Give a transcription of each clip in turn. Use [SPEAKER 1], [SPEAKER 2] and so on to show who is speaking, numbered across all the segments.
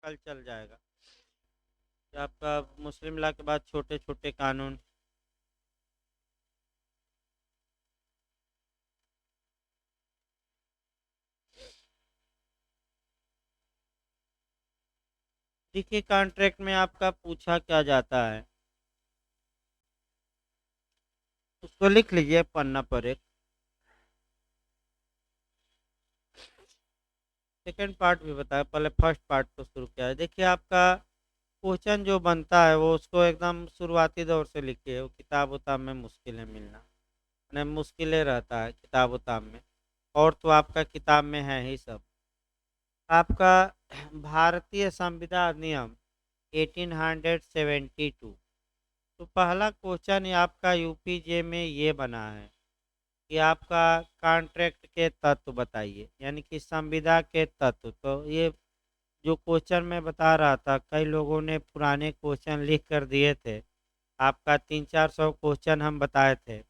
[SPEAKER 1] कल चल जाएगा। कि आपका मुस्लिम लॉ के बाद छोटे छोटे कानून। देखिए कॉन्ट्रैक्ट में आपका पूछा क्या जाता है, उसको लिख लीजिए पन्ना पर एक। सेकंड पार्ट भी बताया, पहले फर्स्ट पार्ट को शुरू किया है। देखिए आपका क्वेश्चन जो बनता है वो उसको एकदम शुरुआती दौर से लिखिए, वो किताब उताब में मुश्किल है मिलना, नहीं मुश्किलें रहता है किताब उताब में, और तो आपका किताब में है ही सब। आपका भारतीय संविदा अधिनियम 1872। तो पहला क्वेश्चन आपका यूपीजे में ये बना है कि आपका कॉन्ट्रैक्ट के तत्व बताइए, यानी कि संविदा के तत्व। तो ये जो क्वेश्चन मैं बता रहा था, कई लोगों ने पुराने क्वेश्चन लिख कर दिए थे, आपका 300-400 क्वेश्चन हम बताए थे,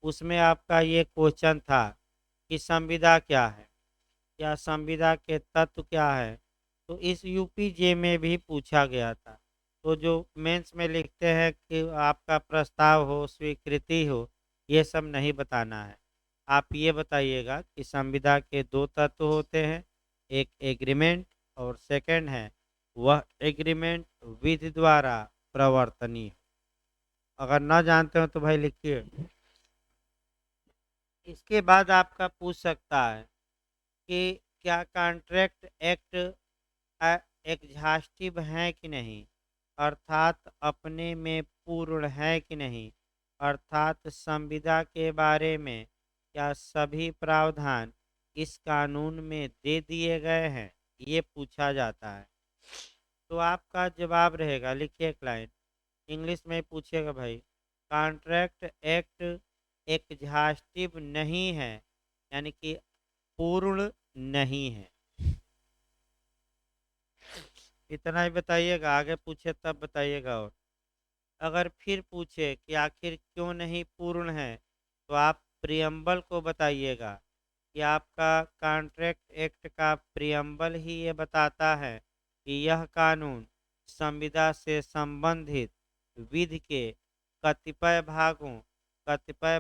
[SPEAKER 1] उसमें आपका ये क्वेश्चन था कि संविदा क्या है या संविदा के तत्व क्या है। तो इस यूपीजे में भी पूछा गया था। तो जो मेंस में लिखते हैं कि आपका प्रस्ताव हो, स्वीकृति हो, ये सब नहीं बताना है। आप ये बताइएगा कि संविदा के दो तत्व होते हैं, एक एग्रीमेंट और सेकंड है वह एग्रीमेंट विधि द्वारा प्रवर्तनीय। अगर ना जानते हो तो भाई लिखिए। इसके बाद आपका पूछ सकता है कि क्या कॉन्ट्रैक्ट एक्ट एग्जॉस्टिव है कि नहीं, अर्थात अपने में पूर्ण है कि नहीं, अर्थात संविदा के बारे में क्या सभी प्रावधान इस कानून में दे दिए गए हैं, ये पूछा जाता है। तो आपका जवाब रहेगा, लिखिए एक लाइन इंग्लिश में पूछेगा भाई, कॉन्ट्रैक्ट एक्ट एग्जॉस्टिव नहीं है, यानी कि पूर्ण नहीं है। इतना ही बताइएगा, आगे पूछे तब बताइएगा। और अगर फिर पूछे कि आखिर क्यों नहीं पूर्ण है, तो आप प्रियम्बल को बताइएगा कि आपका कॉन्ट्रैक्ट एक्ट का प्रियम्बल ही ये बताता है कि यह कानून संविदा से संबंधित विधि के कतिपय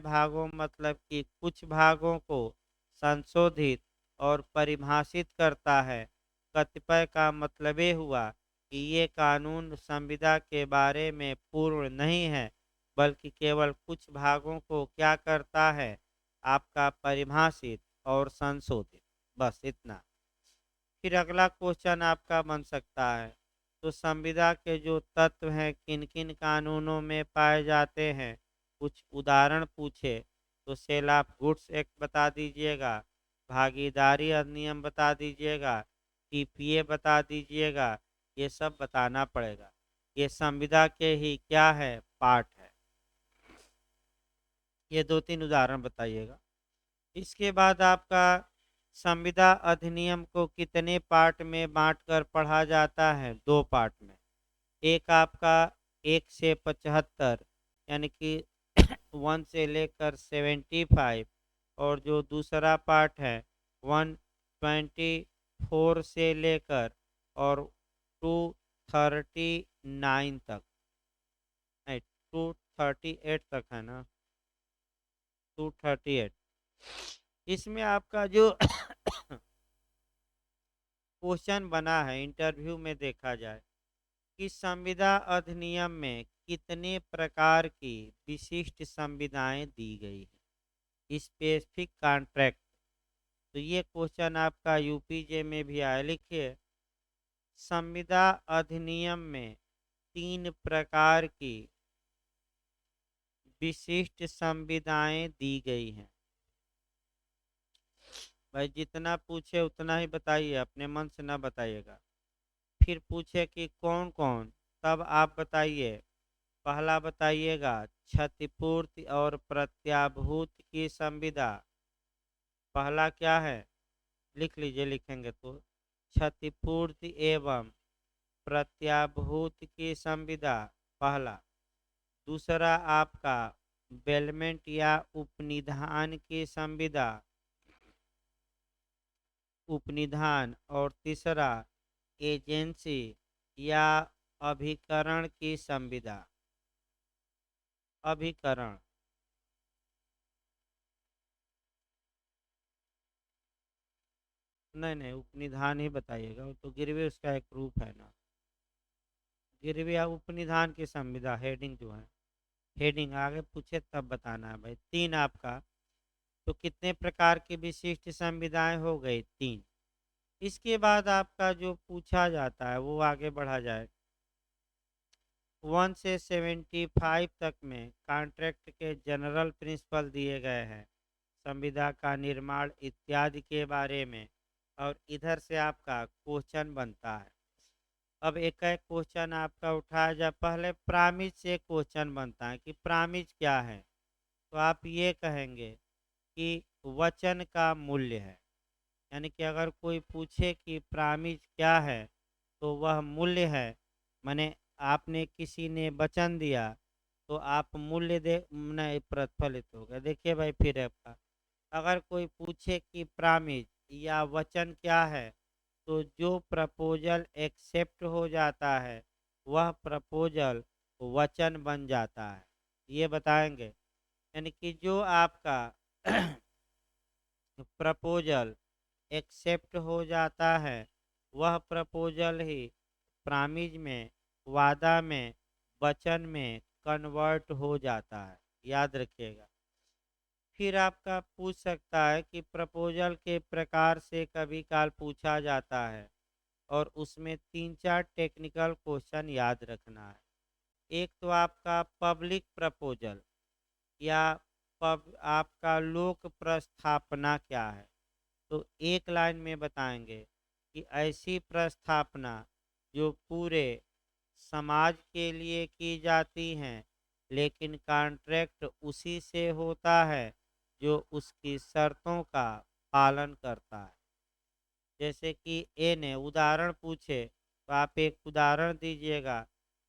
[SPEAKER 1] भागों मतलब कि कुछ भागों को संशोधित और परिभाषित करता है। कतिपय का मतलब ये हुआ कि ये कानून संविदा के बारे में पूर्ण नहीं है, बल्कि केवल कुछ भागों को क्या करता है, आपका परिभाषित और संशोधित, बस इतना। फिर अगला क्वेश्चन आपका बन सकता है, तो संविदा के जो तत्व हैं किन किन कानूनों में पाए जाते हैं, कुछ उदाहरण पूछे तो सेल ऑफ गुड्स एक्ट बता दीजिएगा, भागीदारी अधिनियम बता दीजिएगा, टीपीए बता दीजिएगा, ये सब बताना पड़ेगा। ये संविदा के ही क्या है, पार्ट है। ये 2-3 उदाहरण बताइएगा। इसके बाद आपका संविदा अधिनियम को कितने पार्ट में बांटकर पढ़ा जाता है, दो पार्ट में। एक आपका 1 से 75, यानी कि 1 से लेकर 75, और जो दूसरा पार्ट है 124 से लेकर और 239 तक, नहीं 238 तक है ना, 238। इसमें आपका जो क्वेश्चन बना है इंटरव्यू में देखा जाए कि संविदा अधिनियम में कितने प्रकार की विशिष्ट संविदाएं दी गई है, स्पेसिफिक कॉन्ट्रैक्ट। तो ये क्वेश्चन आपका यूपीजे में भी आया, लिखिए संविदा अधिनियम में 3 प्रकार की विशिष्ट संविदाएं दी गई हैं। भाई जितना पूछे उतना ही बताइए, अपने मन से ना बताइएगा। फिर पूछे कि कौन कौन, तब आप बताइए। पहला बताइएगा क्षतिपूर्ति और प्रत्याभूत की संविदा। पहला क्या है, लिख लीजिए लिखेंगे तो, क्षतिपूर्ति एवं प्रत्याभूत की संविदा पहला। दूसरा आपका बेलमेंट या उपनिधान की संविदा, उपनिधान। और तीसरा एजेंसी या अभिकरण की संविदा। अभिकरण। नहीं नहीं, उपनिधान ही बताइएगा, वो तो गिरवे उसका एक रूप है ना। गिरवे या उपनिधान की संविदा, हेडिंग जो है। हेडिंग आगे पूछे तब बताना है भाई। तीन आपका। तो कितने प्रकार की विशिष्ट संविदाएं हो गई? तीन। इसके बाद आपका जो पूछा जाता है वो आगे बढ़ा जाए। 1 से 75 तक में कॉन्ट्रैक्ट के जनरल प्रिंसिपल दिए गए हैं, संविदा का निर्माण इत्यादि के बारे में। और इधर से आपका क्वेश्चन बनता है। अब एक एक क्वेश्चन आपका उठाया जाए। पहले प्रामिज से क्वेश्चन बनता है कि प्रामिज क्या है। तो आप ये कहेंगे कि वचन का मूल्य है। यानी कि अगर कोई पूछे कि प्रामिज क्या है, तो वह मूल्य है। माने आपने किसी ने वचन दिया, तो आप मूल्य दे नहीं प्रतिफलित हो गया। देखिए भाई, फिर आपका अगर कोई पूछे कि प्रामिज या वचन क्या है, तो जो प्रपोजल एक्सेप्ट हो जाता है वह प्रपोजल वचन बन जाता है। ये बताएंगे। यानी कि जो आपका प्रपोजल एक्सेप्ट हो जाता है वह प्रपोजल ही प्रामिज में, वादा में, वचन में कन्वर्ट हो जाता है। याद रखिएगा। फिर आपका पूछ सकता है कि प्रपोजल के प्रकार से कभी काल पूछा जाता है, और उसमें तीन चार टेक्निकल क्वेश्चन याद रखना है। एक तो आपका पब्लिक प्रपोजल या आपका लोक प्रस्थापना क्या है। तो एक लाइन में बताएंगे कि ऐसी प्रस्थापना जो पूरे समाज के लिए की जाती हैं, लेकिन कॉन्ट्रैक्ट उसी से होता है जो उसकी शर्तों का पालन करता है। जैसे कि ए ने उदाहरण पूछे, तो आप एक उदाहरण दीजिएगा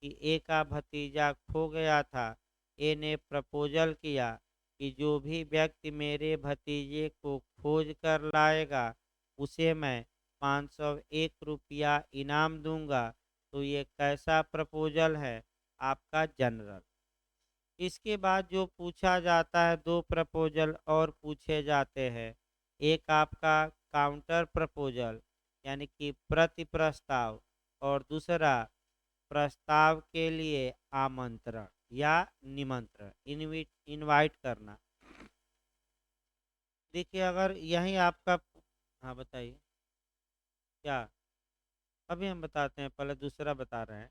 [SPEAKER 1] कि ए का भतीजा खो गया था। ए ने प्रपोजल किया कि जो भी व्यक्ति मेरे भतीजे को खोज कर लाएगा उसे मैं 501 रुपया इनाम दूंगा। तो ये कैसा प्रपोजल है? आपका जनरल। इसके बाद जो पूछा जाता है, दो प्रपोजल और पूछे जाते हैं। एक आपका काउंटर प्रपोजल यानी कि प्रति प्रस्ताव, और दूसरा प्रस्ताव के लिए आमंत्रण या निमंत्रण, इनवाइट करना। देखिए अगर यही आपका। हाँ बताइए। क्या? अभी हम बताते हैं, पहले दूसरा बता रहे हैं।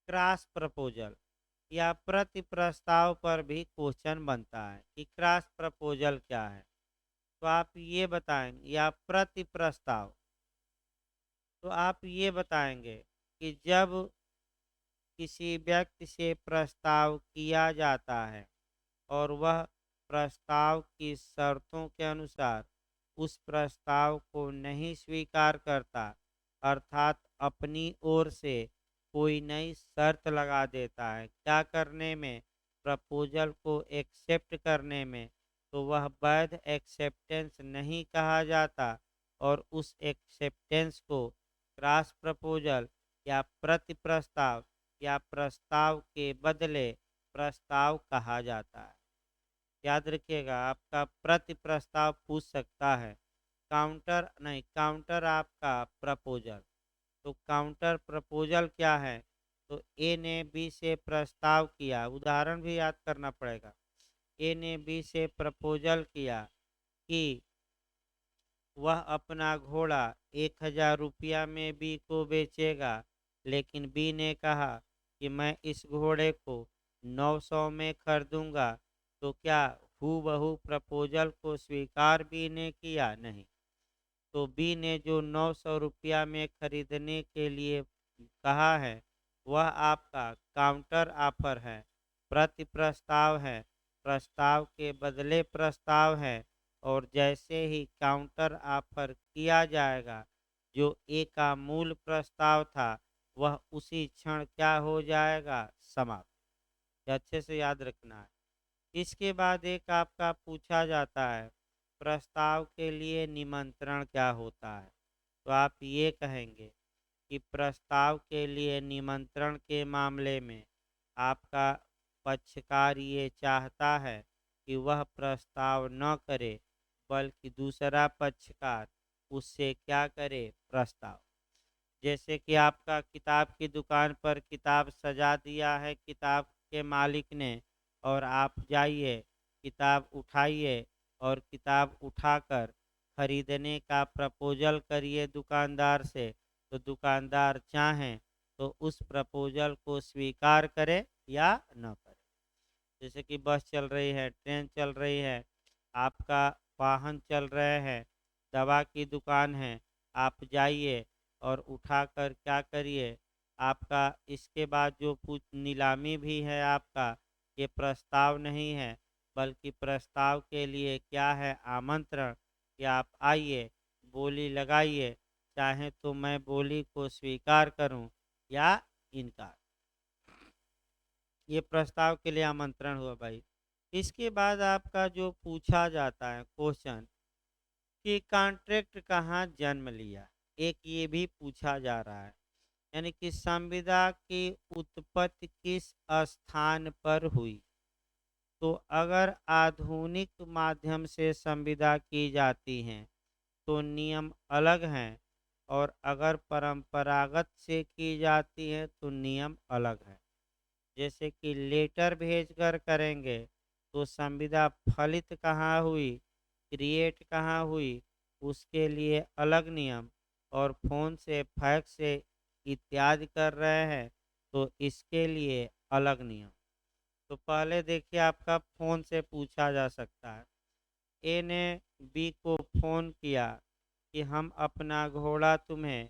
[SPEAKER 1] क्रॉस प्रपोजल या प्रति प्रस्ताव पर भी क्वेश्चन बनता है कि क्रॉस प्रपोजल क्या है। तो आप ये बताएंगे, या प्रति प्रस्ताव, तो आप ये बताएंगे कि जब किसी व्यक्ति से प्रस्ताव किया जाता है और वह प्रस्ताव की शर्तों के अनुसार उस प्रस्ताव को नहीं स्वीकार करता, अर्थात अपनी ओर से कोई नई शर्त लगा देता है क्या करने में, प्रपोजल को एक्सेप्ट करने में, तो वह वैध एक्सेप्टेंस नहीं कहा जाता, और उस एक्सेप्टेंस को क्रॉस प्रपोजल या प्रति प्रस्ताव या प्रस्ताव के बदले प्रस्ताव कहा जाता है। याद रखिएगा, आपका प्रति प्रस्ताव पूछ सकता है, काउंटर नहीं। काउंटर आपका प्रपोजल। तो काउंटर प्रपोजल क्या है? तो ए ने बी से प्रस्ताव किया, उदाहरण भी याद करना पड़ेगा। ए ने बी से प्रपोजल किया कि वह अपना घोड़ा 1000 रुपया में बी को बेचेगा, लेकिन बी ने कहा कि मैं इस घोड़े को 900 में खरीदूंगा। तो क्या हूबहू प्रपोजल को स्वीकार बी ने किया? नहीं। तो बी ने जो 900 रुपया में खरीदने के लिए कहा है वह आपका काउंटर ऑफर है, प्रति प्रस्ताव है, प्रस्ताव के बदले प्रस्ताव है। और जैसे ही काउंटर ऑफर किया जाएगा, जो ए का मूल प्रस्ताव था वह उसी क्षण क्या हो जाएगा? समाप्त। ये अच्छे से याद रखना है। इसके बाद एक आपका पूछा जाता है, प्रस्ताव के लिए निमंत्रण क्या होता है। तो आप ये कहेंगे कि प्रस्ताव के लिए निमंत्रण के मामले में आपका पक्षकार ये चाहता है कि वह प्रस्ताव न करे, बल्कि दूसरा पक्षकार उससे क्या करे, प्रस्ताव। जैसे कि आपका किताब की दुकान पर किताब सजा दिया है किताब के मालिक ने, और आप जाइए, किताब उठाइए और किताब उठाकर खरीदने का प्रपोजल करिए दुकानदार से, तो दुकानदार चाहें तो उस प्रपोजल को स्वीकार करे या न करे। जैसे कि बस चल रही है, ट्रेन चल रही है, आपका वाहन चल रहे हैं, दवा की दुकान है, आप जाइए और उठाकर क्या करिए, आपका इसके बाद जो कुछ नीलामी भी है आपका, ये प्रस्ताव नहीं है, बल्कि प्रस्ताव के लिए क्या है, आमंत्रण कि आप आइए, बोली लगाइए, चाहे तो मैं बोली को स्वीकार करूं या इनकार। ये प्रस्ताव के लिए आमंत्रण हुआ भाई। इसके बाद आपका जो पूछा जाता है क्वेश्चन कि कॉन्ट्रैक्ट कहाँ जन्म लिया, एक ये भी पूछा जा रहा है। यानी कि संविदा की उत्पत्ति किस स्थान पर हुई। तो अगर आधुनिक माध्यम से संविदा की जाती हैं तो नियम अलग हैं, और अगर परंपरागत से की जाती है तो नियम अलग है। जैसे कि लेटर भेजकर करेंगे तो संविदा फलित कहाँ हुई, क्रिएट कहाँ हुई, उसके लिए अलग नियम, और फ़ोन से फैक्स से इत्यादि कर रहे हैं तो इसके लिए अलग नियम। तो पहले देखिए, आपका फ़ोन से पूछा जा सकता है। ए ने बी को फ़ोन किया कि हम अपना घोड़ा तुम्हें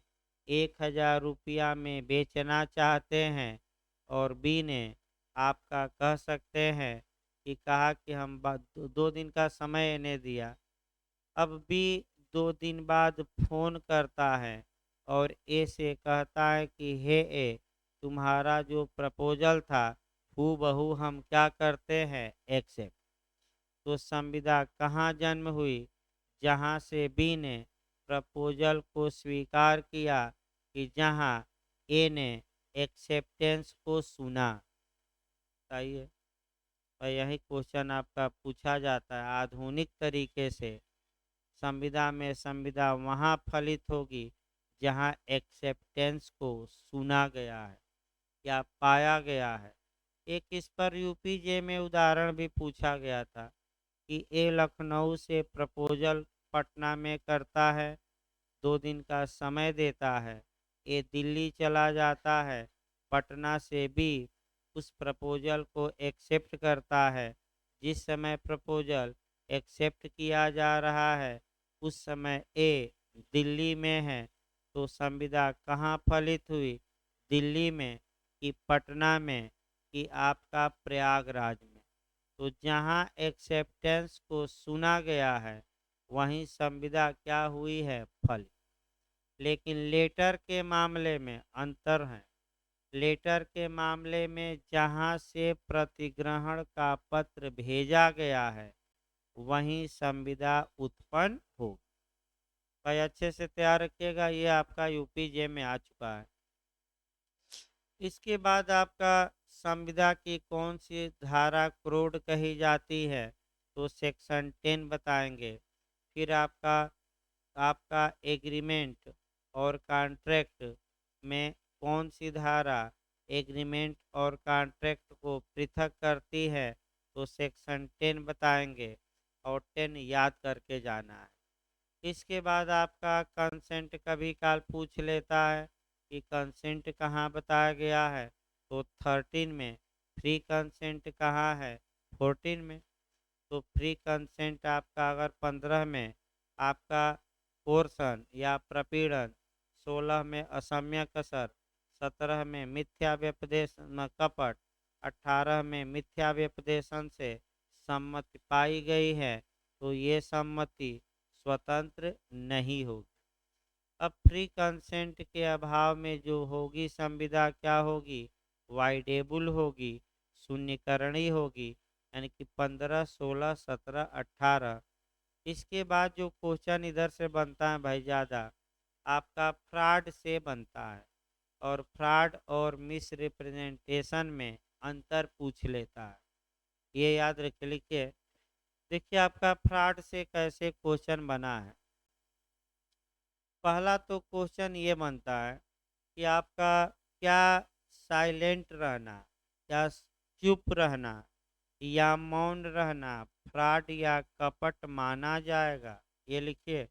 [SPEAKER 1] 1,000 रुपया में बेचना चाहते हैं, और बी ने आपका कह सकते हैं कि कहा कि हम 2 दिन का समय इन्हें दिया। अब बी 2 दिन बाद फ़ोन करता है और ए से कहता है कि हे ए, तुम्हारा जो प्रपोजल था हूबहू हम क्या करते हैं, एक्सेप्ट। तो संविदा कहाँ जन्म हुई, जहाँ से बी ने प्रपोजल को स्वीकार किया, कि जहाँ ए ने एक्सेप्टेंस को सुना। सही है। और यही क्वेश्चन आपका पूछा जाता है। आधुनिक तरीके से संविदा में संविदा वहाँ फलित होगी जहाँ एक्सेप्टेंस को सुना गया है या पाया गया है। एक इस पर यूपीजे में उदाहरण भी पूछा गया था कि ए लखनऊ से प्रपोजल पटना में करता है, 2 दिन का समय देता है, ए दिल्ली चला जाता है, पटना से बी उस प्रपोजल को एक्सेप्ट करता है। जिस समय प्रपोजल एक्सेप्ट किया जा रहा है उस समय ए दिल्ली में है, तो संविदा कहाँ फलित हुई, दिल्ली में कि पटना में कि आपका प्रयागराज में। तो जहाँ एक्सेप्टेंस को सुना गया है वहीं संविदा क्या हुई है, फलित। लेकिन लेटर के मामले में अंतर है। लेटर के मामले में जहाँ से प्रतिग्रहण का पत्र भेजा गया है वहीं संविदा उत्पन्न होगी। भाई अच्छे से तैयार रखिएगा, ये आपका यूपीजे में आ चुका है। इसके बाद आपका संविदा की कौन सी धारा क्रोड कही जाती है, तो सेक्शन 10 बताएंगे। फिर आपका आपका एग्रीमेंट और कॉन्ट्रैक्ट में कौन सी धारा एग्रीमेंट और कॉन्ट्रैक्ट को पृथक करती है, तो सेक्शन 10 बताएंगे, और 10 याद करके जाना है। इसके बाद आपका कंसेंट कभी काल पूछ लेता है कि कंसेंट कहाँ बताया गया है, तो 13 में। फ्री कंसेंट कहाँ है, 14 में। तो फ्री कंसेंट आपका अगर 15 में आपका कोर्सन या प्रपीड़न, 16 में असम्य कसर, 17 में मिथ्या व्यपदेश न कपट, 18 में मिथ्या व्यपदेशन से सम्मति पाई गई है, तो ये सम्मति स्वतंत्र नहीं होगी। अब फ्री कंसेंट के अभाव में जो होगी संविदा क्या होगी, वाइडेबल होगी, शून्यकरणी होगी, यानी कि 15, 16, 17, 18। इसके बाद जो क्वेश्चन इधर से बनता है भाई ज़्यादा, आपका फ्रॉड से बनता है। और फ्रॉड और मिस रिप्रेजेंटेशन में अंतर पूछ लेता है। ये याद रखिए, लिखिए। देखिए आपका फ्रॉड से कैसे क्वेश्चन बना है। पहला तो क्वेश्चन ये बनता है कि आपका क्या साइलेंट रहना, क्या चुप रहना या मौन रहना फ्रॉड या कपट माना जाएगा। ये लिखिए।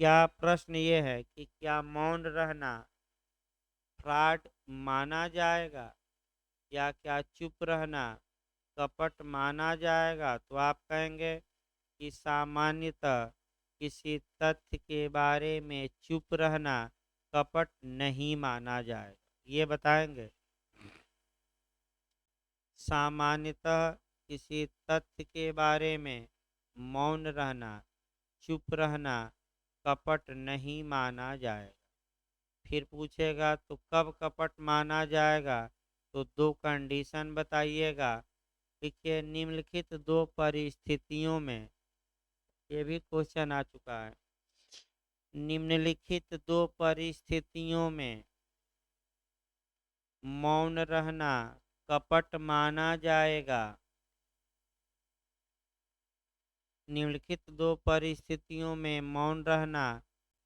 [SPEAKER 1] क्या प्रश्न ये है कि क्या मौन रहना फ्रॉड माना जाएगा या क्या चुप रहना कपट माना जाएगा। तो आप कहेंगे कि सामान्यतः किसी तथ्य के बारे में चुप रहना कपट नहीं माना जाएगा। ये बताएंगे। सामान्यतः किसी तथ्य के बारे में मौन रहना, चुप रहना कपट नहीं माना जाएगा। फिर पूछेगा तो कब कपट माना जाएगा। तो दो कंडीशन बताइएगा। देखिए निम्नलिखित दो परिस्थितियों में, ये भी क्वेश्चन आ चुका है। निम्नलिखित दो परिस्थितियों में मौन रहना कपट माना जाएगा। निम्नलिखित दो परिस्थितियों में मौन रहना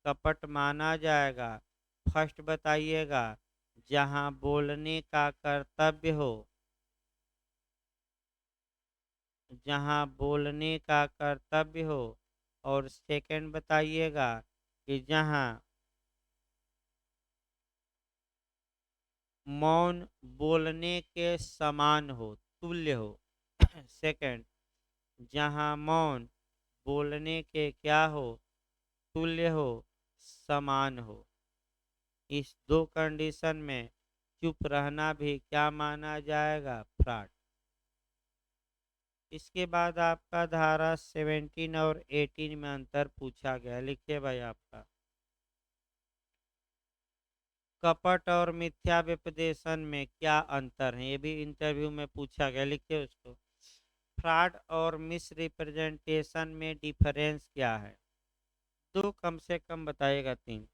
[SPEAKER 1] कपट माना जाएगा। फर्स्ट बताइएगा, जहां बोलने का कर्तव्य हो। जहां बोलने का कर्तव्य हो। और सेकंड बताइएगा कि जहां मौन बोलने के समान हो, तुल्य हो। सेकंड, जहां मौन बोलने के क्या हो, तुल्य हो, समान हो। इस दो कंडीशन में चुप रहना भी क्या माना जाएगा, फ्रॉड। इसके बाद आपका धारा 17 और 18 में अंतर पूछा गया। लिखिए भाई आपका कपट और मिथ्या व्यपदेशन में क्या अंतर है। ये भी इंटरव्यू में पूछा गया। लिखिए उसको। फ्रॉड और मिस रिप्रेजेंटेशन में डिफरेंस क्या है। दो कम से कम बताइएगा, तीन।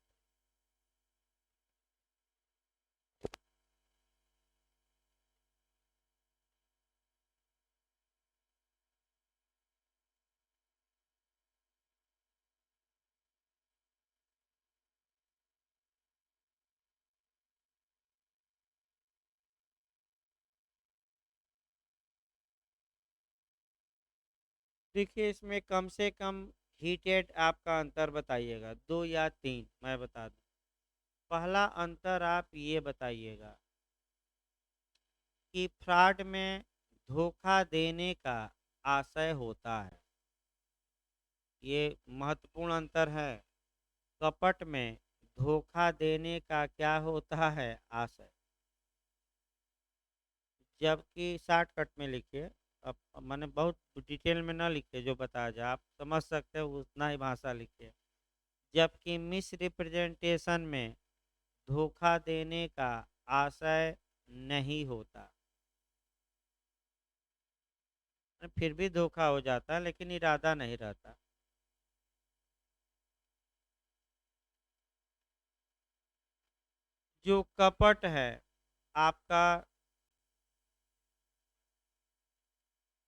[SPEAKER 1] देखिए इसमें कम से कम हीटेड आपका अंतर बताइएगा, दो या तीन मैं बता दूं। पहला अंतर आप ये बताइएगा कि फ्रॉड में धोखा देने का आशय होता है। ये महत्वपूर्ण अंतर है। कपट में धोखा देने का क्या होता है, आशय। जबकि शॉर्टकट में लिखिए। अब मैंने बहुत डिटेल में ना लिखे, जो बताया जाए आप समझ सकते हो उतना ही भाषा लिखिए। जबकि मिस रिप्रेजेंटेशन में धोखा देने का आशय नहीं होता। फिर भी धोखा हो जाता है लेकिन इरादा नहीं रहता। जो कपट है आपका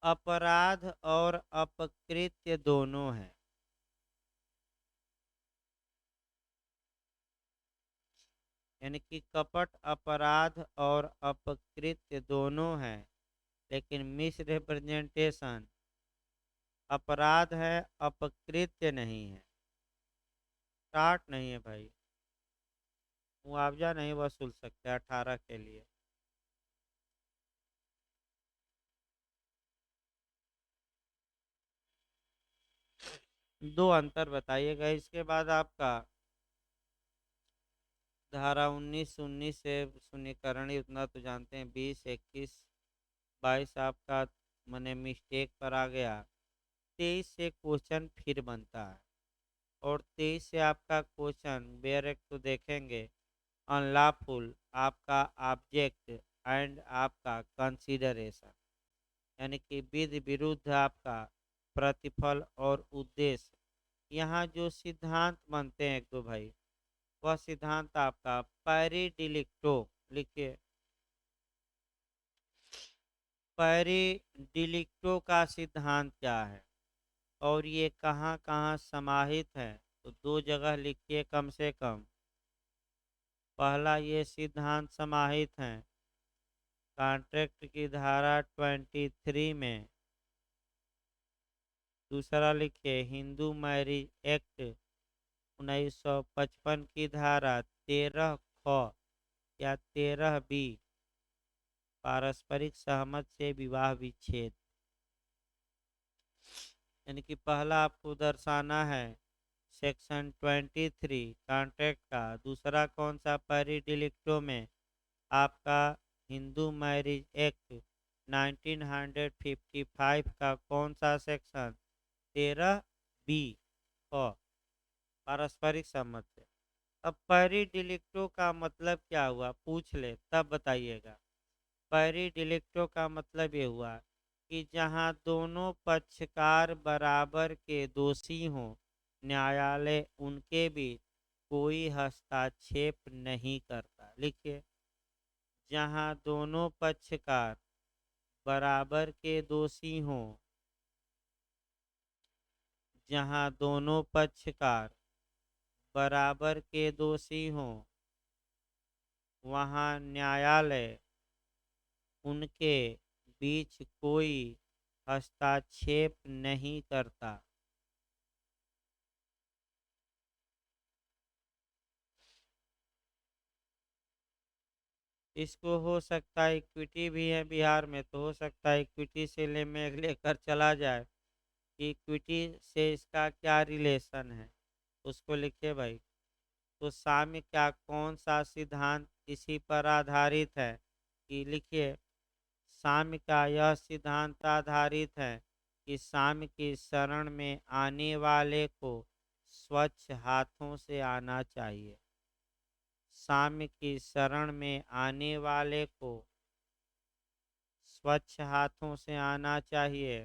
[SPEAKER 1] अपराध और अपकृत्य दोनों है। यानी कि कपट अपराध और अपकृत्य दोनों है, लेकिन मिस रिप्रेजेंटेशन अपराध है, अपकृत्य नहीं है। टाट नहीं है भाई। मुआवजा नहीं वसूल सकते 18 के लिए। दो अंतर बताइएगा। इसके बाद आपका धारा 19 से शून्यकरण उतना तो जानते हैं। 20, 21, 22 आपका मैंने मिस्टेक पर आ गया। 23 से क्वेश्चन फिर बनता है। और 23 से आपका क्वेश्चन बेरेक तो देखेंगे। अनलॉफुल आपका ऑब्जेक्ट एंड आपका कंसीडरेशन, यानी कि विधि विरुद्ध आपका प्रतिफल और उद्देश्य। यहाँ जो सिद्धांत बनते हैं एक दो भाई, वह सिद्धांत आपका पैरी लिखिए। पैरी का सिद्धांत क्या है और ये कहाँ कहाँ समाहित है? तो दो जगह लिखिए कम से कम। पहला ये सिद्धांत समाहित है कॉन्ट्रैक्ट की धारा 23 में। दूसरा लिखिए हिंदू मैरिज एक्ट 1955 की धारा 13 ख या 13 बी, पारस्परिक सहमत से विवाह विच्छेद। यानी कि पहला आपको दर्शाना है सेक्शन 23 कॉन्ट्रैक्ट का। दूसरा कौन सा पैरी में आपका हिंदू मैरिज एक्ट 1955 का कौन सा सेक्शन 13 बी ख, पारस्परिक सहमत से। अब पैरी का मतलब क्या हुआ पूछ ले तब बताइएगा। पैरी का मतलब ये हुआ कि जहां दोनों पक्षकार बराबर के दोषी हों, न्यायालय उनके बीच कोई हस्तक्षेप नहीं करता। लिखिए, जहां दोनों पक्षकार बराबर के दोषी हों, जहां दोनों पक्षकार बराबर के दोषी हों, वहां न्यायालय उनके बीच कोई हस्तक्षेप नहीं करता। इसको हो सकता है इक्विटी भी है बिहार में, तो हो सकता है इक्विटी से लेकर चला जाए कि इक्विटी से इसका क्या रिलेशन है, उसको लिखिए भाई। तो साम्य क्या कौन सा सिद्धांत इसी पर आधारित है? कि लिखिए, साम्य का यह सिद्धांत आधारित है कि साम्य की शरण में आने वाले को स्वच्छ हाथों से आना चाहिए। साम्य की शरण में आने वाले को स्वच्छ हाथों से आना चाहिए।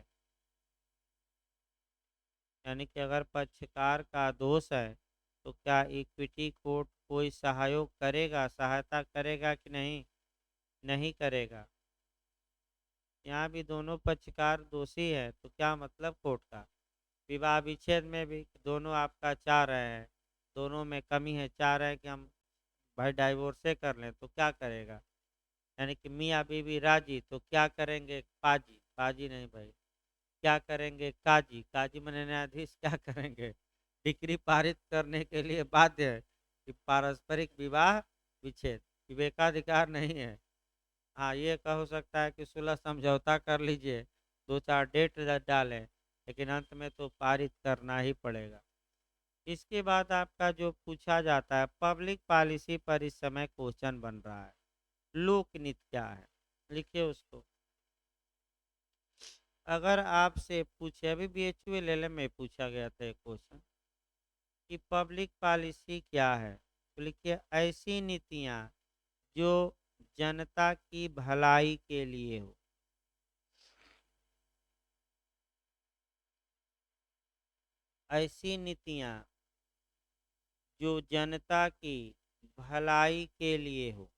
[SPEAKER 1] यानी कि अगर पक्षकार का दोष है तो क्या इक्विटी कोर्ट कोई सहयोग करेगा, सहायता करेगा कि नहीं? नहीं करेगा। यहाँ भी दोनों पक्षकार दोषी है तो क्या मतलब कोर्ट का? विवाह विच्छेद में भी दोनों आपका चाह रहे हैं, दोनों में कमी है, चाह रहे हैं कि हम भाई डाइवोर्स कर लें, तो क्या करेगा? यानी कि मियाँ बीवी राजी तो क्या करेंगे? पाजी, पाजी नहीं भाई, क्या करेंगे? काजी, काजी माने न्यायाधीश क्या करेंगे? डिक्री पारित करने के लिए बाध्य है कि पारस्परिक विवाह विच्छेद, विवेकाधिकार नहीं है। हाँ, ये कह हो सकता है कि सुलह समझौता कर लीजिए, दो चार डेट डालें, लेकिन अंत में तो पारित करना ही पड़ेगा। इसके बाद आपका जो पूछा जाता है पब्लिक पॉलिसी पर इस समय क्वेश्चन बन रहा है, लोकनीति क्या है? लिखिए उसको। अगर आपसे पूछे, अभी BHULL में पूछा गया था एक क्वेश्चन कि पब्लिक पॉलिसी क्या है, तो लिखिए ऐसी नीतियां जो जनता की भलाई के लिए हो। ऐसी नीतियां जो जनता की भलाई के लिए हो।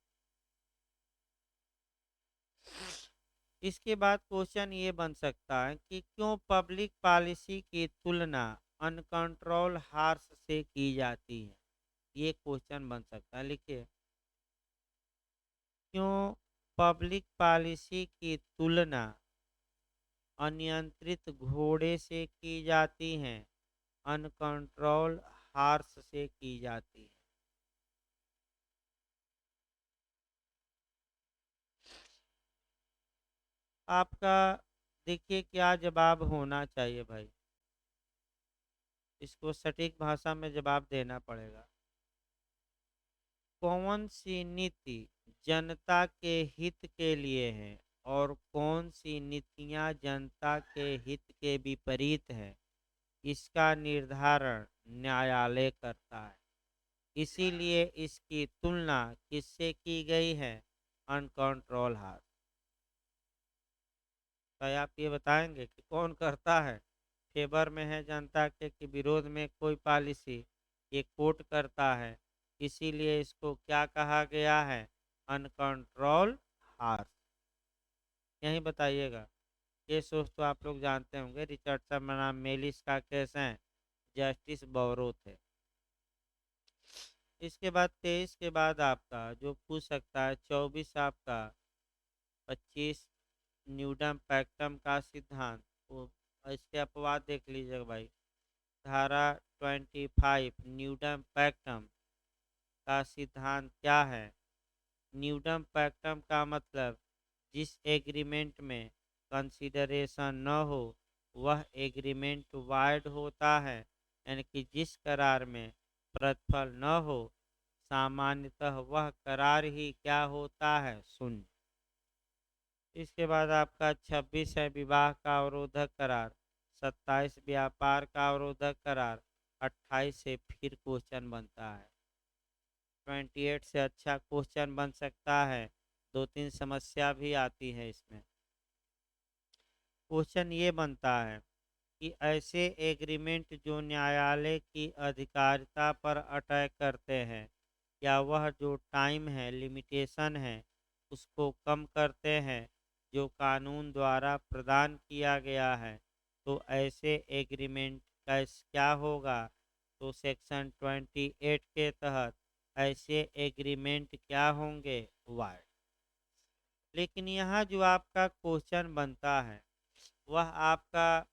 [SPEAKER 1] इसके बाद क्वेश्चन ये बन सकता है कि क्यों पब्लिक पॉलिसी की तुलना अनकंट्रोल हार्स से की जाती है? ये क्वेश्चन बन सकता है। लिखिए, क्यों पब्लिक पॉलिसी की तुलना अनियंत्रित घोड़े से की जाती है, अनकंट्रोल हार्स से की जाती है? आपका देखिए क्या जवाब होना चाहिए भाई, इसको सटीक भाषा में जवाब देना पड़ेगा। कौन सी नीति जनता के हित के लिए है और कौन सी नीतियां जनता के हित के विपरीत है, इसका निर्धारण न्यायालय करता है। इसीलिए इसकी तुलना किससे की गई है? Uncontrolled horse. तो आप ये बताएंगे कि कौन करता है, फेवर में है जनता के कि विरोध में कोई पॉलिसी? ये कोर्ट करता है। इसीलिए इसको क्या कहा गया है? Uncontrolled horse. यही बताइएगा। ये सोच तो आप लोग जानते होंगे, रिचर्डसन बनाम मेलिस का केस है, जस्टिस बोरो थे। इसके बाद 23 के बाद आपका जो पूछ सकता है, 24 आपका 25 न्यूटन पैक्टम का सिद्धांत, वो इसके अपवाद देख लीजिएगा भाई। धारा 25 न्यूटन पैक्टम का सिद्धांत क्या है? न्यूटन पैक्टम का मतलब जिस एग्रीमेंट में कंसिडरेशन न हो वह एग्रीमेंट वाइड होता है, यानी कि जिस करार में प्रतिफल न हो सामान्यतः वह करार ही क्या होता है? शून्य। इसके बाद आपका 26 है विवाह का अवरोधक करार, 27 व्यापार का अवरोधक करार, 28 से फिर क्वेश्चन बनता है। 28 से अच्छा क्वेश्चन बन सकता है, 2-3 समस्या भी आती है इसमें। क्वेश्चन ये बनता है कि ऐसे एग्रीमेंट जो न्यायालय की अधिकारिता पर अटैक करते हैं या वह जो टाइम है लिमिटेशन है उसको कम करते हैं जो कानून द्वारा प्रदान किया गया है, तो ऐसे एग्रीमेंट कैस क्या होगा? तो सेक्शन 28 के तहत ऐसे एग्रीमेंट क्या होंगे? वाइड। लेकिन यहाँ जो आपका क्वेश्चन बनता है वह आपका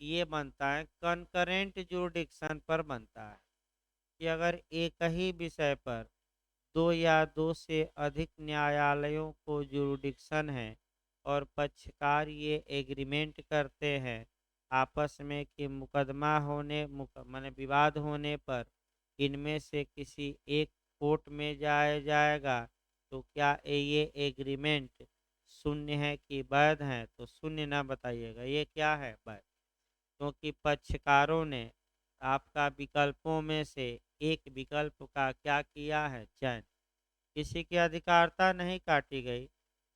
[SPEAKER 1] ये बनता है कनकरेंट जुरिडिक्शन पर बनता है कि अगर एक ही विषय पर दो या दो से अधिक न्यायालयों को जुरिडिक्शन है और पक्षकार ये एग्रीमेंट करते हैं आपस में कि मुकदमा होने माने विवाद होने पर इनमें से किसी एक कोर्ट में जाया जाएगा, तो क्या ये एग्रीमेंट शून्य है कि वैध है? तो शून्य ना बताइएगा, ये क्या है? वैध। क्योंकि पक्षकारों ने आपका विकल्पों में से एक विकल्प का क्या किया है? चयन। किसी की अधिकारिता नहीं काटी गई,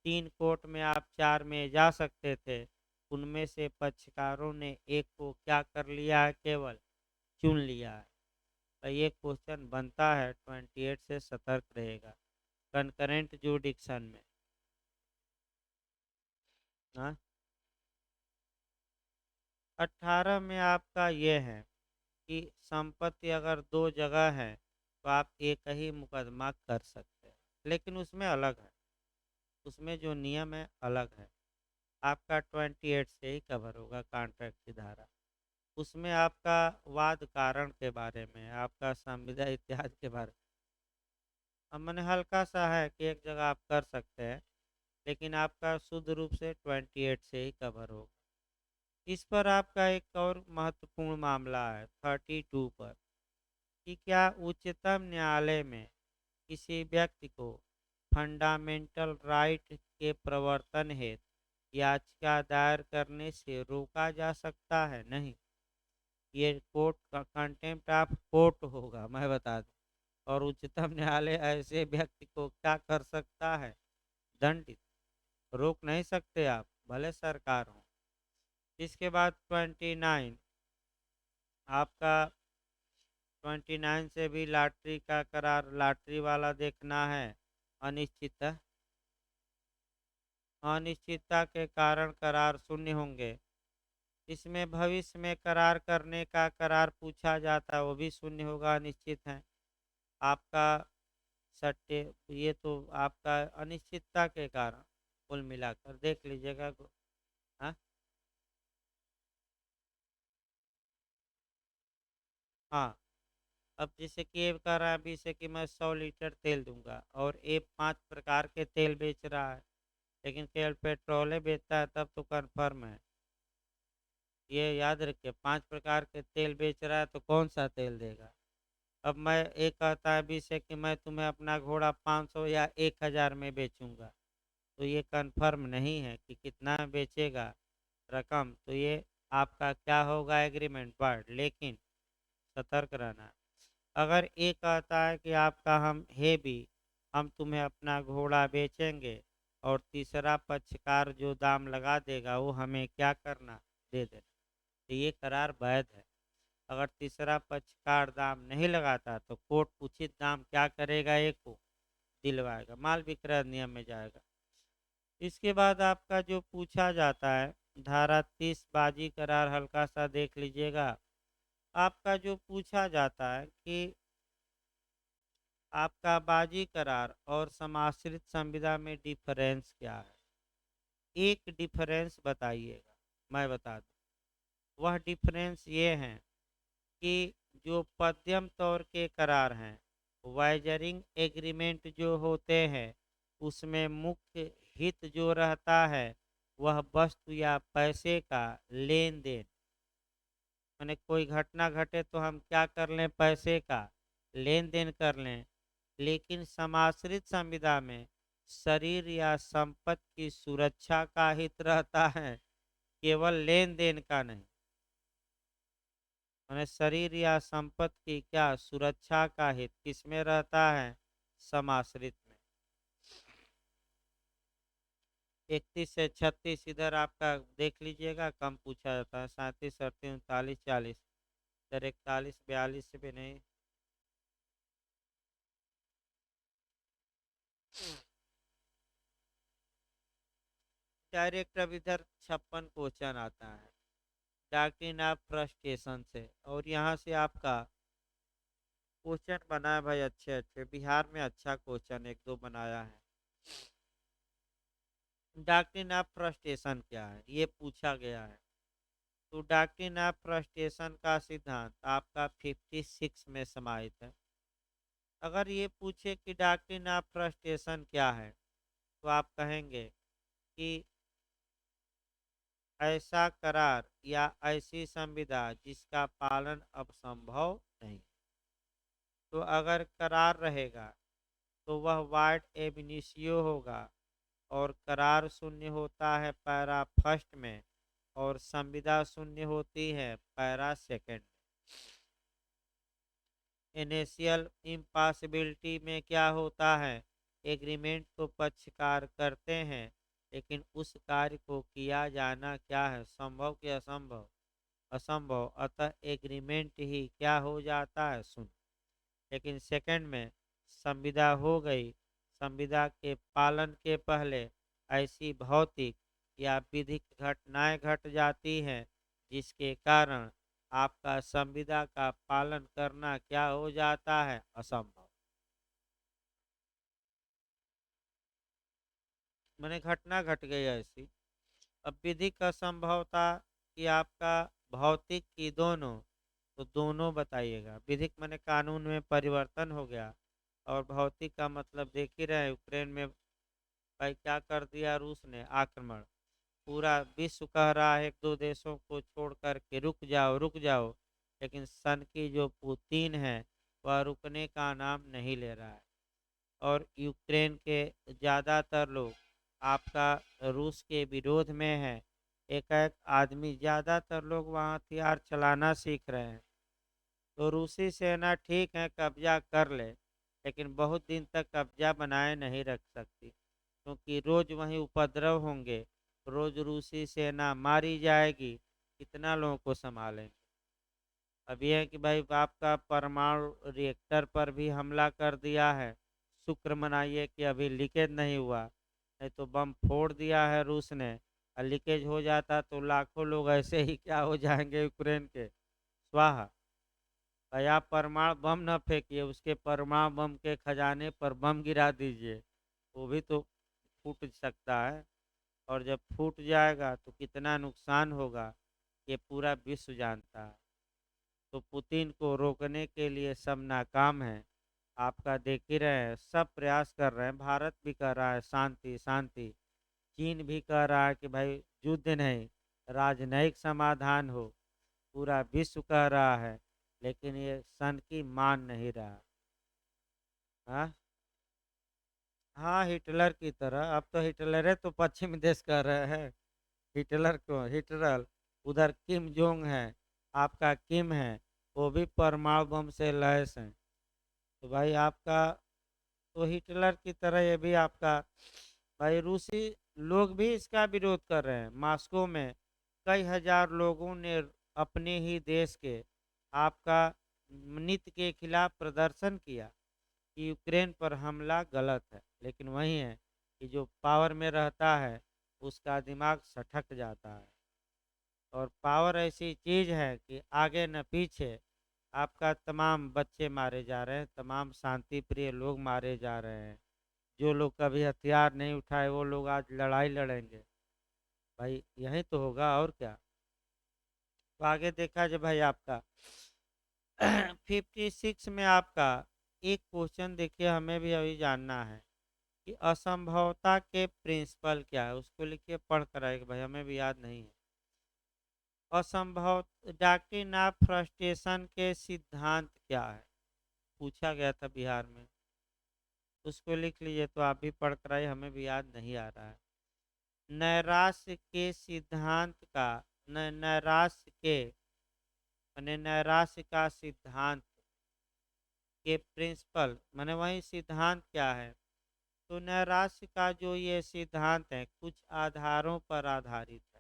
[SPEAKER 1] 3 कोर्ट में आप 4 में जा सकते थे, उनमें से पक्षकारों ने एक को क्या कर लिया है? केवल चुन लिया है। तो ये क्वेश्चन बनता है, 28 से सतर्क रहेगा कनकरेंट जुरिडिक्शन में। हाँ, 18 में आपका ये है कि संपत्ति अगर दो जगह है तो आप एक ही मुकदमा कर सकते हैं, लेकिन उसमें अलग है, उसमें जो नियम है अलग है। आपका 28 से ही कवर होगा कॉन्ट्रैक्ट की धारा। उसमें आपका वाद कारण के बारे में, आपका संविदा इत्यादि के बारे में, अब मैंने हल्का सा है कि एक जगह आप कर सकते हैं, लेकिन आपका शुद्ध रूप से 28 से ही कवर होगा। इस पर आपका एक और महत्वपूर्ण मामला है 32 पर कि क्या उच्चतम न्यायालय में किसी व्यक्ति को फंडामेंटल राइट के प्रवर्तन हेतु याचिका दायर करने से रोका जा सकता है? नहीं, ये कोर्ट का कंटेम्प्ट ऑफ कोर्ट होगा, मैं बता दूं। और उच्चतम न्यायालय ऐसे व्यक्ति को क्या कर सकता है? दंडित। रोक नहीं सकते आप, भले सरकार हो। इसके बाद 29 आपका 29 से भी लॉटरी का करार, लॉटरी वाला देखना है। अनिश्चित अनिश्चितता के कारण करार शून्य होंगे। इसमें भविष्य में करार करने का करार पूछा जाता है, वो भी शून्य होगा, अनिश्चित है। आपका सट्टे, ये तो आपका अनिश्चितता के कारण कुल मिलाकर देख लीजिएगा। हाँ, हाँ। अब जैसे कि ये कह रहा है अभी से कि मैं 100 लीटर तेल दूंगा और ये 5 प्रकार के तेल बेच रहा है, लेकिन केवल पेट्रोल ही बेचता है, तब तो कन्फर्म है। ये याद रखिए, 5 प्रकार के तेल बेच रहा है तो कौन सा तेल देगा? अब मैं एक कहता है अभी से कि मैं तुम्हें अपना घोड़ा 500 या 1000 में बेचूंगा, तो ये कन्फर्म नहीं है कि कितना बेचेगा रकम, तो ये आपका क्या होगा? Agreement word. लेकिन सतर्क रहना, अगर ये कहता है कि आपका हम है भी, हम तुम्हें अपना घोड़ा बेचेंगे और तीसरा पक्षकार जो दाम लगा देगा वो हमें क्या करना? दे देना, तो ये करार वैध है। अगर तीसरा पक्षकार दाम नहीं लगाता तो कोर्ट उचित दाम क्या करेगा, एक को दिलवाएगा, माल विक्रय अधिनियम में जाएगा। इसके बाद आपका जो पूछा जाता है धारा 30 बाजी करार, हल्का सा देख लीजिएगा। आपका जो पूछा जाता है कि आपका बाजी करार और समाश्रित संविदा में डिफरेंस क्या है, एक डिफरेंस बताइएगा, मैं बता दूं। वह डिफरेंस ये है कि जो पद्यम तौर के करार हैं, वाइजरिंग एग्रीमेंट जो होते हैं, उसमें मुख्य हित जो रहता है वह वस्तु या पैसे का लेन देन, मैंने कोई घटना घटे तो हम क्या कर लें, पैसे का लेन देन कर लें। लेकिन समाश्रित संविदा में शरीर या संपत्ति की सुरक्षा का हित रहता है, केवल लेन देन का नहीं। मैंने शरीर या संपत्ति की क्या सुरक्षा का हित किसमें रहता है, समाश्रित में। 31 से 36 इधर आपका देख लीजिएगा, कम पूछा जाता है। 37 38 39 40 इधर 41 42 भी नहीं। डायरेक्ट अब इधर 56 क्वेश्चन आता है डॉक्ट्रिन ऑफ फ्रस्ट्रेशन से, और यहाँ से आपका क्वेश्चन बना है भाई अच्छे अच्छे, बिहार में अच्छा क्वेश्चन एक दो बनाया है। डॉक्ट्रिन ऑफ फ्रस्ट्रेशन क्या है ये पूछा गया है। तो डॉक्ट्रिन ऑफ फ्रस्ट्रेशन का सिद्धांत आपका 56 में समाहित है। अगर ये पूछे कि डॉक्ट्रिन ऑफ फ्रस्ट्रेशन क्या है, तो आप कहेंगे कि ऐसा करार या ऐसी संविदा जिसका पालन अब संभव नहीं। तो अगर करार रहेगा तो वह वाइड एबिनिशियो होगा, और करार शून्य होता है पैरा फर्स्ट में, और संविदा शून्य होती है पैरा सेकंड में। इनिशियल इम्पॉसिबिलिटी में क्या होता है, एग्रीमेंट तो पक्षकार करते हैं, लेकिन उस कार्य को किया जाना क्या है, संभव कि असंभव, असंभव, अतः एग्रीमेंट ही क्या हो जाता है, शून्य। लेकिन सेकंड में संविदा हो गई, संविदा के पालन के पहले ऐसी भौतिक या विधिक घटनाएं घट जाती हैं जिसके कारण आपका संविदा का पालन करना क्या हो जाता है, असंभव। मैंने घटना घट गई ऐसी। अब विधिक असंभवता कि आपका भौतिक की दोनों, तो दोनों बताइएगा। विधिक मैंने कानून में परिवर्तन हो गया, और भौतिक का मतलब देख ही रहे यूक्रेन में भाई क्या कर दिया रूस ने, आक्रमण। पूरा विश्व कह रहा है एक दो देशों को छोड़ कर के रुक जाओ रुक जाओ, लेकिन सन की जो पुतिन है वह रुकने का नाम नहीं ले रहा है। और यूक्रेन के ज़्यादातर लोग आपका रूस के विरोध में है। एक एक आदमी, ज़्यादातर लोग वहाँ हथियार चलाना सीख रहे हैं। तो रूसी सेना ठीक है कब्जा कर ले, लेकिन बहुत दिन तक कब्जा बनाए नहीं रख सकती, क्योंकि रोज वहीं उपद्रव होंगे, रोज रूसी सेना मारी जाएगी, कितना लोगों को संभालेंगे। अब यह है कि भाई आपका परमाणु रिएक्टर पर भी हमला कर दिया है, शुक्र मनाइए कि अभी लीकेज नहीं हुआ, नहीं तो बम फोड़ दिया है रूस ने, और लीकेज हो जाता तो लाखों लोग ऐसे ही क्या हो जाएंगे यूक्रेन के, स्वाहा। भाई आप परमाणु बम न फेंकिए, उसके परमाणु बम के खजाने पर बम गिरा दीजिए, वो भी तो फूट सकता है। और जब फूट जाएगा तो कितना नुकसान होगा ये पूरा विश्व जानता है। तो पुतिन को रोकने के लिए सब नाकाम है। आपका देख ही रहे हैं, सब प्रयास कर रहे हैं, भारत भी कर रहा है शांति शांति, चीन भी कह रहा है कि भाई युद्ध नहीं, राजनयिक समाधान हो, पूरा विश्व कह रहा है, लेकिन ये सन की मान नहीं रहा। हाँ, हाँ, हिटलर की तरह। अब तो हिटलर है तो पश्चिम देश कह रहे हैं, हिटलर को हिटलर। उधर किम जोंग है, आपका किम है, वो भी परमाणु बम से लैस हैं। तो भाई आपका तो हिटलर की तरह ये भी आपका, भाई रूसी लोग भी इसका विरोध कर रहे हैं। मॉस्को में कई हजार लोगों ने अपने ही देश के आपका नीति के खिलाफ प्रदर्शन किया कि यूक्रेन पर हमला गलत है, लेकिन वही है कि जो पावर में रहता है उसका दिमाग सटक जाता है। और पावर ऐसी चीज़ है कि आगे न पीछे आपका तमाम बच्चे मारे जा रहे हैं, तमाम शांति प्रिय लोग मारे जा रहे हैं। जो लोग कभी हथियार नहीं उठाए वो लोग आज लड़ाई लड़ेंगे। भाई यही तो होगा और क्या। तो आगे देखा जाए भाई आपका 56 में आपका एक क्वेश्चन देखिए, हमें भी अभी जानना है कि असंभवता के प्रिंसिपल क्या है। उसको लिखिए, पढ़ कर आएगा भाई, हमें भी याद नहीं है। असंभव डॉक्ट्रिन ऑफ फ्रस्ट्रेशन के सिद्धांत क्या है, पूछा गया था बिहार में। उसको लिख लीजिए, तो आप भी पढ़ कर आइए, हमें भी याद नहीं आ रहा है। नैराश्य के सिद्धांत का नैराश्य के माने नैराश्य का सिद्धांत के प्रिंसिपल माने वही सिद्धांत क्या है। तो नैराश्य का जो ये सिद्धांत है कुछ आधारों पर आधारित है।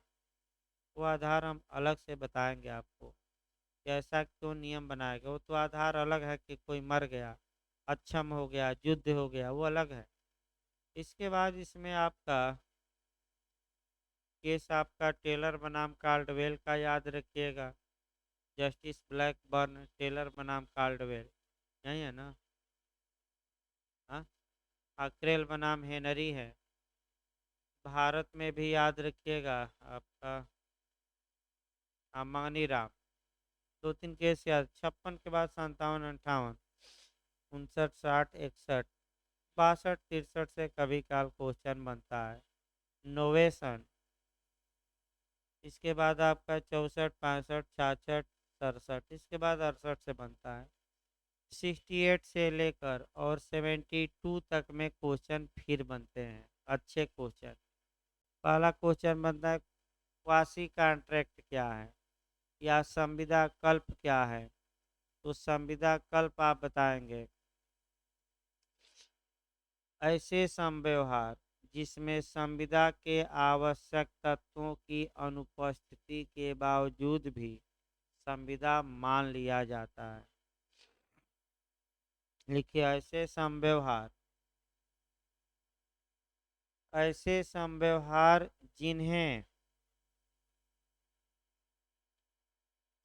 [SPEAKER 1] वो आधार हम अलग से बताएंगे आपको कि ऐसा क्यों नियम बनाया गया। वो तो आधार अलग है कि कोई मर गया, अक्षम हो गया, युद्ध हो गया, वो अलग है। इसके बाद इसमें आपका केस आपका टेलर बनाम कार्डवेल का याद रखिएगा। जस्टिस ब्लैक बर्न टेलर बनाम कार्डवेल, यही है ना। हाँ, अक्रेल बनाम हेनरी है। भारत में भी याद रखिएगा आपका मानी राम। दो तीन केस याद, 56 के बाद 57 58 59 60 61 62 63 से कभी काल क्वेश्चन बनता है। नोवेसन, इसके बाद आपका 64 65 66 67, इसके बाद 68 से बनता है। 68 से लेकर और 72 तक में क्वेश्चन फिर बनते हैं, अच्छे क्वेश्चन। पहला क्वेश्चन बनता है क्वासी कॉन्ट्रैक्ट क्या है या संविदा कल्प क्या है। तो संविदा कल्प आप बताएंगे ऐसे समव्यवहार जिसमें संविदा के आवश्यक तत्वों की अनुपस्थिति के बावजूद भी संविदा मान लिया जाता है। लिखिए, ऐसे समव्यवहार जिन्हें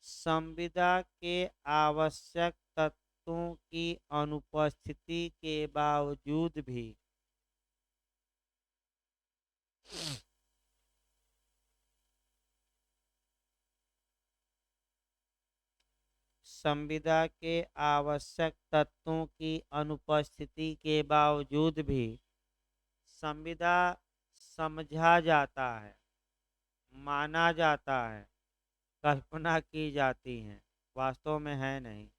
[SPEAKER 1] संविदा के आवश्यक तत्वों की अनुपस्थिति के बावजूद भी संविदा के आवश्यक तत्वों की अनुपस्थिति के बावजूद भी संविदा समझा जाता है, माना जाता है, कल्पना की जाती है, वास्तव में है नहीं।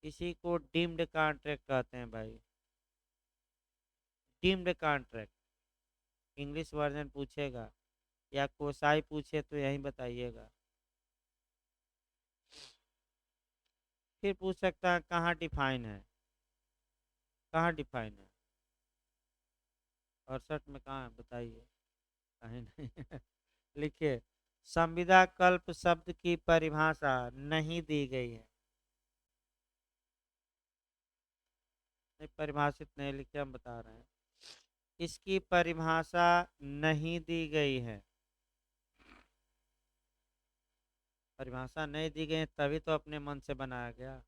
[SPEAKER 1] इसी को डीम्ड कॉन्ट्रैक्ट कहते हैं भाई। डीम्ड कॉन्ट्रैक्ट इंग्लिश वर्जन पूछेगा या कोसाई पूछे तो यही बताइएगा। फिर पूछ सकता है कहाँ डिफाइन है, कहाँ डिफाइन है 68 में कहाँ है बताइए, कहीं नहीं है। लिखिए, संविदा कल्प शब्द की परिभाषा नहीं दी गई है। नहीं, परिभाषित नहीं लिखे, हम बता रहे हैं इसकी परिभाषा नहीं दी गई है। परिभाषा नहीं दी गई है, तभी तो अपने मन से बनाया गया।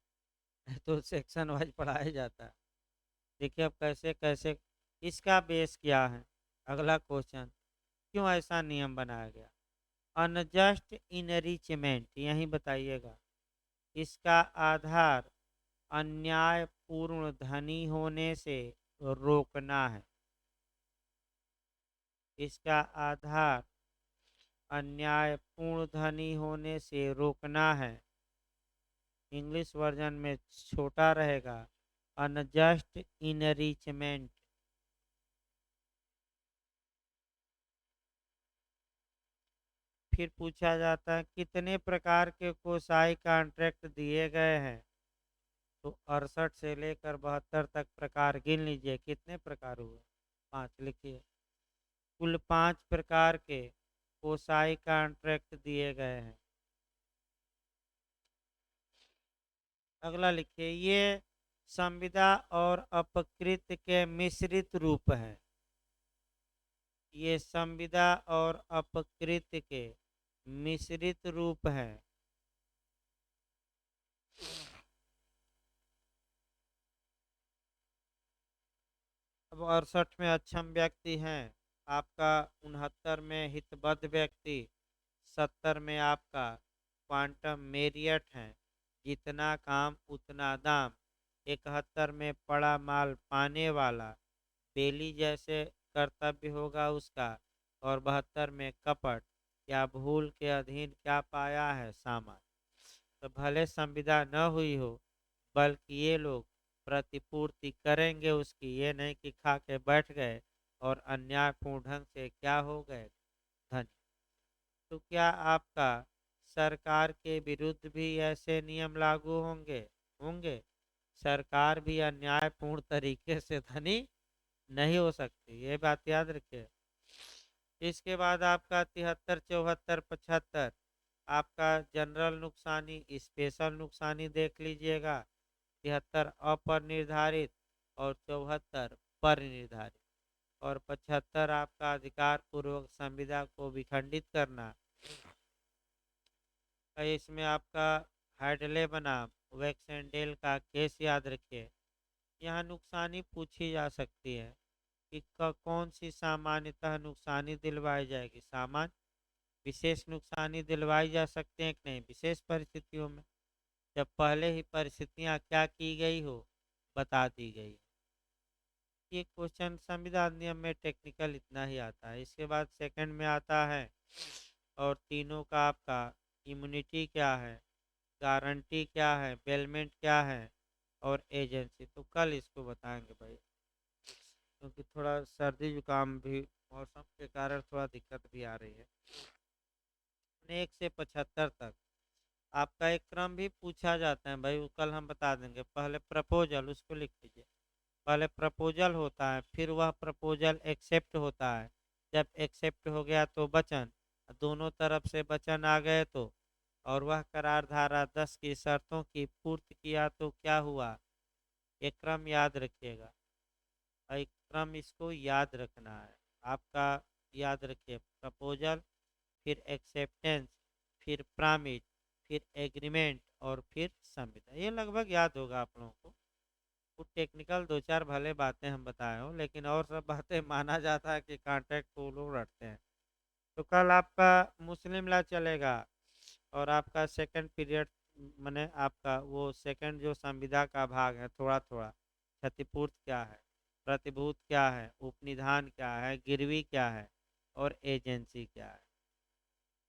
[SPEAKER 1] तो सेक्शन वाइज पढ़ाया जाता है। देखिए अब कैसे कैसे इसका बेस क्या है। अगला क्वेश्चन, क्यों ऐसा नियम बनाया गया। अनजस्ट इनरिचमेंट, यही बताइएगा। इसका आधार अन्यायपूर्ण धनी होने से रोकना है। इसका आधार अन्यायपूर्ण धनी होने से रोकना है। इंग्लिश वर्जन में छोटा रहेगा, अनजस्ट इनरिचमेंट। फिर पूछा जाता है कितने प्रकार के कोसाई कॉन्ट्रैक्ट दिए गए हैं। तो 68 से लेकर 72 तक प्रकार गिन लीजिए, कितने प्रकार हुए, 5 लिखिए। कुल 5 प्रकार के कोसाई कॉन्ट्रैक्ट दिए गए हैं। अगला लिखिए, ये संविदा और अपकृत के मिश्रित रूप है। ये संविदा और अपकृत के मिश्रित रूप है। अब 68 में अक्षम व्यक्ति हैं आपका, 69 में हितबद्ध व्यक्ति, 70 में आपका क्वांटम मेरियट है, जितना काम उतना दाम, 71 में पड़ा माल पाने वाला, बेली जैसे कर्तव्य होगा उसका, और 72 में कपट या भूल के अधीन क्या पाया है सामान। तो भले संविदा न हुई हो, बल्कि ये लोग प्रतिपूर्ति करेंगे उसकी, ये नहीं कि खा के बैठ गए और अन्यायपूर्ण ढंग से क्या हो गए, धनी। तो क्या आपका सरकार के विरुद्ध भी ऐसे नियम लागू होंगे? होंगे। सरकार भी अन्यायपूर्ण तरीके से धनी नहीं हो सकती, ये बात याद रखिए। इसके बाद आपका 73, 74, 75 आपका जनरल नुकसानी, स्पेशल नुकसानी देख लीजिएगा। 73 अपरिनिर्धारित और 74 परिनिर्धारित, और 75 आपका अधिकार पूर्वक संविदा को विखंडित करना। इसमें आपका हैडले बनाम वैक्सेंडेल का केस याद रखिए। यहाँ नुकसानी पूछी जा सकती है कि कौन सी सामान्यतः नुकसानी दिलवाई जाएगी। सामान्य, विशेष नुकसानी दिलवाई जा सकते हैं कि नहीं विशेष परिस्थितियों में, जब पहले ही परिस्थितियां क्या की गई हो, बता दी गई। ये क्वेश्चन संविधान नियम में टेक्निकल इतना ही आता है। इसके बाद सेकंड में आता है, और तीनों का आपका इम्यूनिटी क्या है, गारंटी क्या है, बेलमेंट क्या है, और एजेंसी। तो कल इसको बताएंगे भाई, क्योंकि थोड़ा सर्दी जुकाम भी मौसम के कारण थोड़ा दिक्कत भी आ रही है। 1 से 75 तक आपका एक क्रम भी पूछा जाता है भाई, वो कल हम बता देंगे। पहले प्रपोजल, उसको लिख लीजिए। पहले प्रपोजल होता है, फिर वह प्रपोजल एक्सेप्ट होता है, जब एक्सेप्ट हो गया तो वचन, दोनों तरफ से वचन आ गए तो, और वह करार धारा 10 की शर्तों की पूर्ति किया तो क्या हुआ। एक क्रम याद रखिएगा, एक क्रम इसको याद रखना है आपका। याद रखिए, प्रपोजल, फिर एक्सेप्टेंस, फिर प्रामिट, फिर एग्रीमेंट, और फिर संविदा। ये लगभग याद होगा आप लोगों को। कुछ टेक्निकल दो चार भले बातें हम बताए हो, लेकिन और सब बातें माना जाता है कि कॉन्ट्रैक्ट को लोग रटते हैं। तो कल आपका मुस्लिम लॉ चलेगा, और आपका सेकंड पीरियड मैंने आपका वो सेकंड जो संविदा का भाग है, थोड़ा थोड़ा क्षतिपूर्त क्या है, प्रतिभूत क्या है, उपनिधान क्या है, गिरवी क्या है, और एजेंसी क्या है,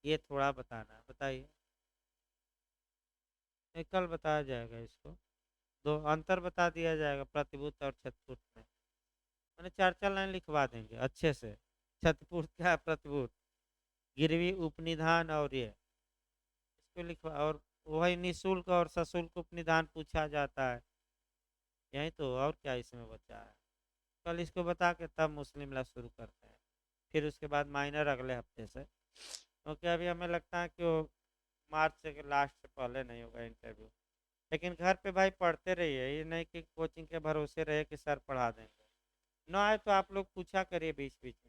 [SPEAKER 1] ये थोड़ा बताना है। बताइए। कल बताया जाएगा इसको, दो अंतर बता दिया जाएगा प्रतिभूत और क्षतिपूर्त में। मैंने 4 4 लाइन लिखवा देंगे अच्छे से। क्षतिपूर्त क्या है, प्रतिभूत, गिरवी, उपनिधान, और ये इसको लिखवा। और वही निःशुल्क और सशुल्क उपनिधान पूछा जाता है, यही तो, और क्या इसमें बचा है। कल इसको बता के तब मुस्लिम लॉ शुरू करते हैं, फिर उसके बाद माइनर अगले हफ्ते से, क्योंकि अभी हमें लगता है कि वो मार्च के लास्ट से पहले नहीं होगा इंटरव्यू। लेकिन घर पे भाई पढ़ते रहिए, ये नहीं कि कोचिंग के भरोसे रहे कि सर पढ़ा देंगे। ना आए तो आप लोग पूछा करिए बीच बीच में।